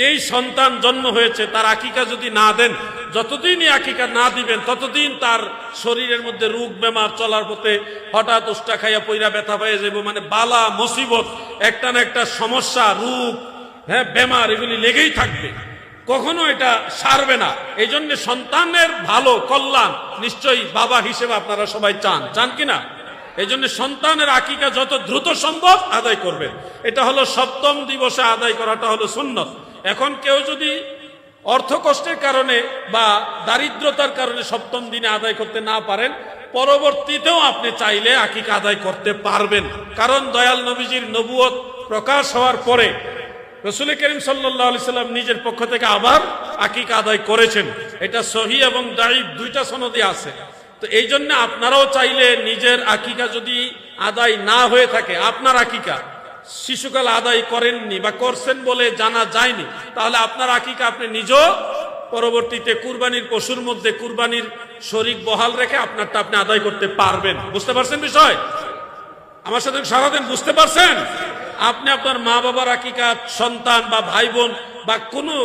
যেই সন্তান জন্ম হয়েছে তার আকিকা যদি না দেন, যতদিনই আকিকা না দিবেন ততদিন তার শরীরের মধ্যে রোগ বেমার, চলার পথে হঠাৎ উষ্টা খাইয়া পইরা ব্যথা পেয়ে যাবো, মানে বালা মুসিবত, একটা না একটা সমস্যা, রোগ, বেমার এগুলি লেগেই থাকবে, কখনো এটা সারবে না। এই জন্য সন্তানের ভালো কল্যাণ নিশ্চয়ই বাবা হিসেবে আপনারা সবাই চান, চান কিনা? এই জন্য সন্তানের আকিকা যত দ্রুত সম্ভব আদায় করবেন। এটা হলো সপ্তম দিবসে আদায় করাটা হলো সুন্নত। এখন কেউ যদি অর্থ কষ্টের কারণে বা দারিদ্রতার কারণে সপ্তম দিনে আদায় করতে না পারেন, পরবর্তীতেও আপনি চাইলে আকিকা আদায় করতে পারবেন। কারণ দয়াল নবীজির নবুয়ত প্রকাশ হওয়ার পরে রাসূল করিম সাল্লাল্লাহু আলাইহি সাল্লাম নিজের পক্ষ থেকে আবার আকিকা আদায় করেছেন। এটা সহিহ এবং দাঈফ দুইটা সনদে আছে। তো এই জন্য আপনারাও চাইলে নিজের আকিকা যদি আদায় না হয়ে থাকে, আপনার আকিকা শিশুকাল আদায় করেননি বা করছেন বলে জানা যায়নি, তাহলে আপনার আকিকা আপনি নিজেও পরবর্তীতে কুরবানির পশুর মধ্যে কুরবানির শরীক বহাল রেখে আপনারটা আপনি আদায় করতে পারবেন। বুঝতে পারছেন বিষয়? আমার সাথে সারাদিন বুঝতে পারছেন? আপনি আপনার মা বাবার আকিকা, সন্তান বা ভাই বোন বা কোনো